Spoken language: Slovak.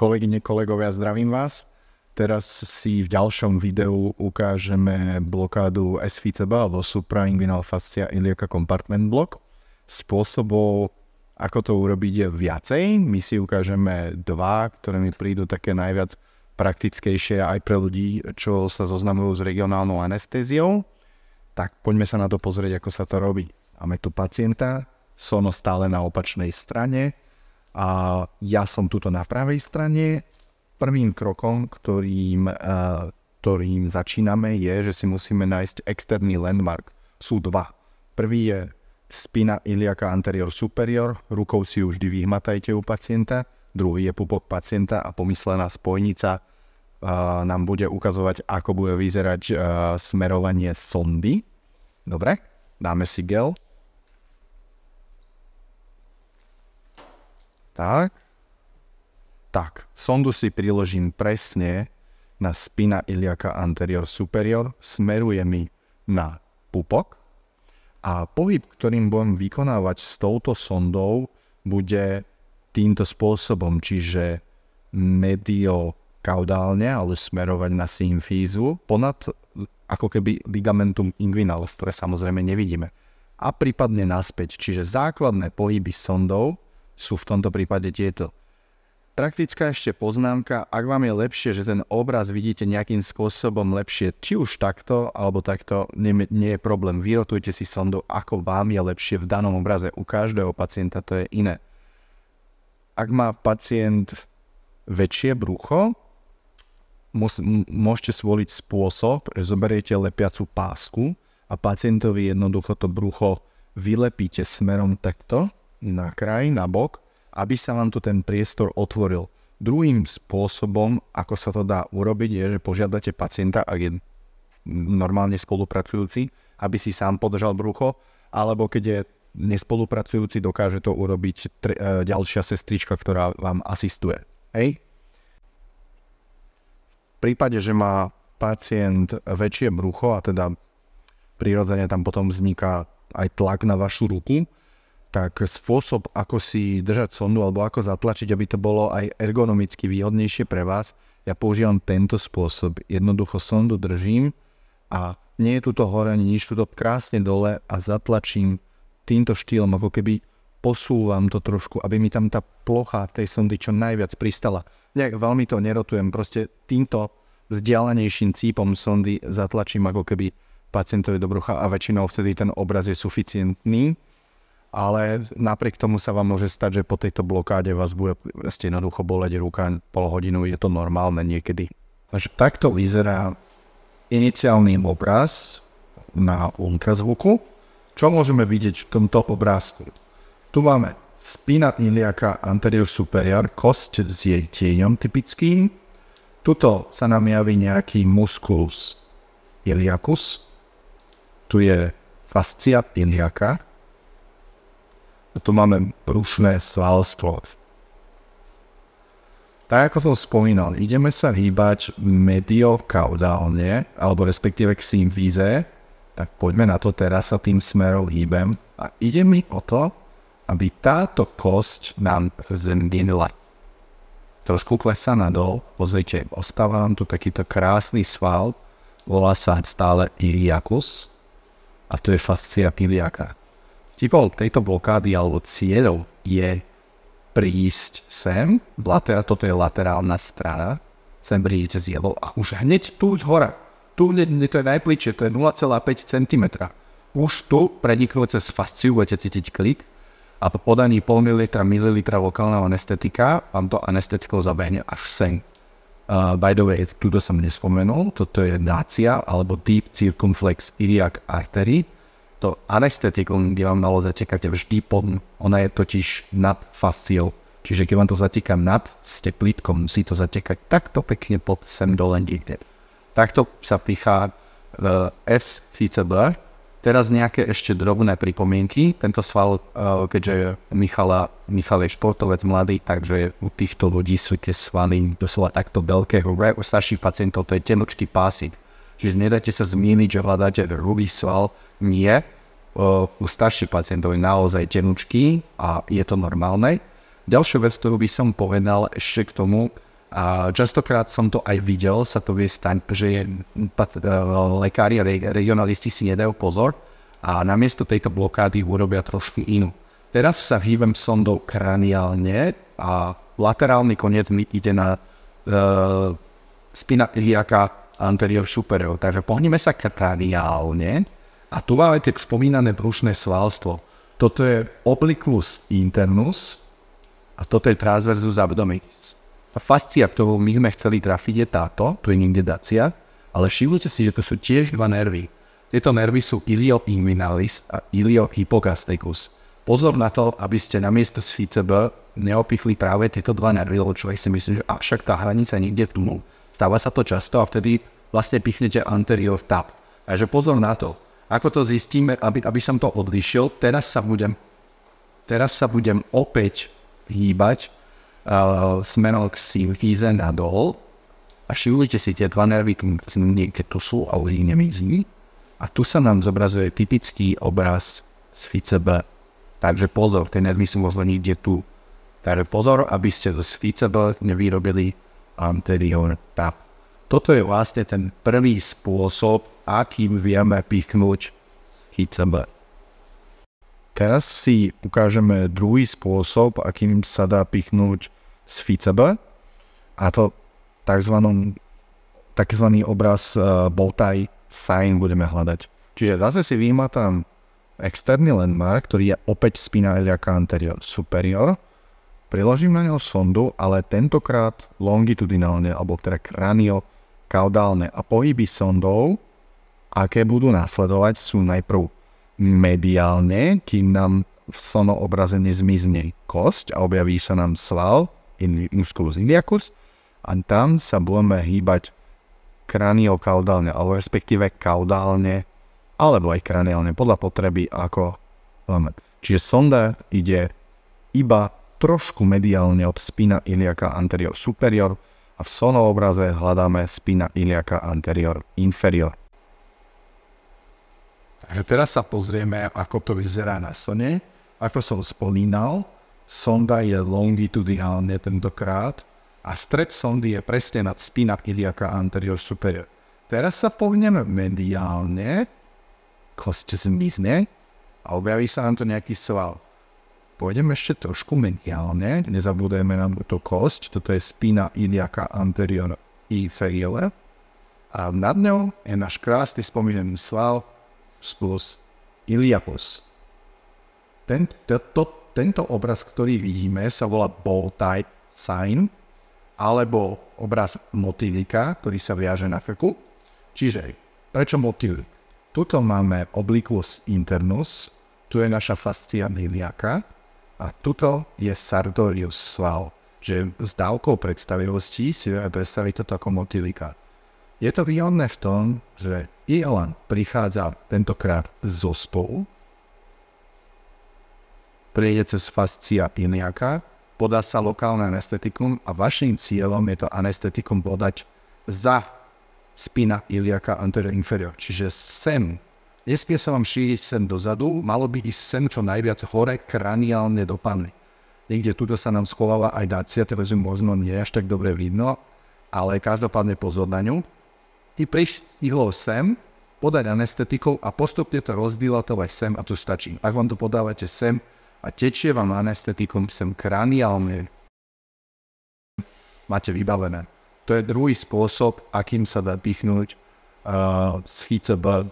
Kolegyne, kolegovia, zdravím vás. Teraz si v ďalšom videu ukážeme blokádu SFICB alebo Suprainguinal Fascia Iliaca Compartment Block. Spôsobov, ako to urobiť, je viacej. My si ukážeme dva, ktoré mi prídu také najviac praktickejšie aj pre ľudí, čo sa zoznamujú s regionálnou anestéziou. Tak poďme sa na to pozrieť, ako sa to robí. Máme tu pacienta, sono stále na opačnej strane a ja som tuto na pravej strane. Prvým krokom, ktorým začíname, je, že si musíme nájsť externý landmark. Sú dva. Prvý je spina iliaca anterior superior, rukou si ju vždy vyhmatajte u pacienta. Druhý je pupok pacienta a pomyslená spojnica nám bude ukazovať, ako bude vyzerať smerovanie sondy. Dobre, dáme si gel. Tak, sondu si priložím presne na spina iliaca anterior superior, smeruje mi na pupok a pohyb, ktorým budem vykonávať s touto sondou, bude týmto spôsobom, čiže mediokaudálne, ale smerovať na symfízu ponad ako keby ligamentum inguinal, ktoré samozrejme nevidíme. A prípadne naspäť, čiže základné pohyby sondou sú v tomto prípade tieto. Praktická ešte poznámka, ak vám je lepšie, že ten obraz vidíte nejakým spôsobom lepšie, či už takto, alebo takto, nie je problém. Vyrotujte si sondu, ako vám je lepšie v danom obraze. U každého pacienta to je iné. Ak má pacient väčšie brucho, môžete zvoliť spôsob, že zoberiete lepiacu pásku a pacientovi jednoducho to brucho vylepíte smerom takto, na kraj, na bok, aby sa vám tu ten priestor otvoril. Druhým spôsobom, ako sa to dá urobiť, je, že požiadate pacienta, ak je normálne spolupracujúci, aby si sám podržal brucho, alebo keď je nespolupracujúci, dokáže to urobiť ďalšia sestrička, ktorá vám asistuje. Hej? V prípade, že má pacient väčšie brucho, a teda prirodzene tam potom vzniká aj tlak na vašu ruku, tak spôsob, ako si držať sondu alebo ako zatlačiť, aby to bolo aj ergonomicky výhodnejšie pre vás, ja používam tento spôsob. Jednoducho sondu držím a nie je tu to hore ani nič, tu to krásne dole a zatlačím týmto štýlom, ako keby posúvam to trošku, aby mi tam tá plocha tej sondy čo najviac pristala. Nejak veľmi to nerotujem, proste týmto vzdialenejším cípom sondy zatlačím ako keby pacientovi do brucha a väčšinou vtedy ten obraz je suficientný. Ale napriek tomu sa vám môže stať, že po tejto blokáde vás bude jednoducho boleť ruka pol hodinu, je to normálne niekedy. Takže takto vyzerá iniciálny obraz na ultrazvuku. Čo môžeme vidieť v tomto obrázku? Tu máme spina iliaca anterior superior, kosť s jej tieňom typickým. Tuto sa nám javí nejaký musculus iliacus. Tu je fascia iliaca. A tu máme brušné svalstvo. Tak ako som spomínal, ideme sa hýbať mediokaudálne, alebo respektíve k symfíze, tak poďme na to, teraz sa tým smerom hýbem. A ide mi o to, aby táto kosť nám zmenila. Trošku klesá nadol, pozrite, ostáva nám tu takýto krásny sval, volá sa stále iliacus, a to je fascia iliaca. Typom tejto blokády alebo cieľov je prísť sem, toto je laterálna strana, sem prídete z jedou a už hneď tu z hora, tu to je najbližšie, to je 0,5 cm. Už tu preniknúť cez fasciu budete cítiť klik a po podaní pol mililitra lokálneho anestetika vám to anestetikou zabehne až sem. By the way, tuto som nespomenul, toto je dácia alebo deep circumflex iliac artery. To anestetikum, kde vám malo zatekať vždy pod, ona je totiž nad fasciou. Čiže keď vám to zateká nad, ste plítkom, musí to zatekať takto pekne pod sem dole niekde. Takto sa pícha SFICB. Teraz nejaké ešte drobné pripomienky. Tento sval, keďže Michal je športovec mladý, takže u týchto ľudí sú tie svaly doslova takto veľké. U starších pacientov to je tenučký pásik. Čiže nedajte sa zmieniť, že hľadáte hrubý sval. Nie. U starších pacientov je naozaj tenučký a je to normálne. Ďalšia vec, ktorú by som povedal ešte k tomu, A častokrát som to aj videl, sa to vie stať, že lekári a regionalisti si nedajú pozor a namiesto tejto blokády urobia trošku inú. Teraz sa hýbem sondou kraniálne a laterálny koniec mi ide na spina iliaca anterior superior. Takže pohneme sa kraniálne a tu máme tie spomínané brušné svalstvo. Toto je obliquus internus a toto je transversus abdominis. A fascia, ktorú my sme chceli trafiť, je táto, tu je niekde dacia, ale všimnite si, že to sú tiež dva nervy. Tieto nervy sú ilioinguinalis a iliohypogastricus. Pozor na to, aby ste namiesto sfice B neopichli práve tieto dva nervy, lebo človek si myslí, že však tá hranica je niekde v tumu. Stáva sa to často a vtedy vlastne pichnete anterior tab. Takže pozor na to. Ako to zistíme, aby som to odlišil, teraz sa budem opäť hýbať smerom k symfíze nadol a všimnite si tie dva nervy, niekde tu sú a už ich nemizí. A tu sa nám zobrazuje typický obraz sfice B. Takže pozor, tie nervy sú možno niekde tu. Takže pozor, aby ste zo sfice B nevyrobili anterior tab. Toto je vlastne ten prvý spôsob, akým vieme pichnúť sfice B. Teraz si ukážeme druhý spôsob, akým sa dá pichnúť sfice B, a to takzvaný obraz bowtie sign budeme hľadať. Čiže zase si vyhmatám externý landmark, ktorý je opäť spina iliaca anterior superior, priložím na neho sondu, ale tentokrát longitudinálne, alebo teda kraniokaudálne, a pohyby sondou, aké budú nasledovať, sú najprv mediálne, kým nám v sonoobraze nezmizne kosť a objaví sa nám sval, musculus iliacus, a tam sa budeme hýbať kraniokaudálne, alebo respektíve kaudálne, alebo aj kraniálne, podľa potreby, ako máme. Čiže sonda ide iba trošku mediálne od spina iliaca anterior superior a v sonoobraze hľadáme spina iliaca anterior inferior. Takže teraz sa pozrieme, ako to vyzerá na sone. Ako som spomínal, sonda je longitudinálne tentokrát a stred sondy je presne nad spina iliaca anterior superior. Teraz sa pohneme mediálne, kosť zmizne a objaví sa nám to nejaký sval. Pôjdeme ešte trošku mediálne, nezabudujeme na túto kosť, toto je spina iliaca anterior inferior a nad ňou je náš krásny spomínaný sval musculus iliacus. Tento obraz, ktorý vidíme, sa volá bowtie sign, alebo obraz motýlika, ktorý sa viaže na krku. Čiže, prečo motýlik? Tuto máme obliquus internus, tu je naša fascia iliaca a tuto je sartorius sval. Že s dávkou predstavivosti si vieme predstaviť toto ako motýlika. Je to výhodné v tom, že Ielan prichádza tentokrát zo spolu, prejde cez fascia iliaca, podá sa lokálne anestetikum a vašim cieľom je to anestetikum podať za spina iliaca anterior inferior. Čiže sem. Nesmie sa vám šíriť sem dozadu, malo by ísť sem čo najviac hore kraniálne do panvy. Niekde tuto sa nám schováva aj dacia, teraz ju možno nie až tak dobre vidno, ale každopádne pozor na ňu. I pristihlo sem, podať anestetikou a postupne to rozdilatovať sem a tu stačí. Ak vám to podávate sem a tečie vám anestetikum sem kraniálne, máte vybavené. To je druhý spôsob, akým sa dá pichnúť sfice B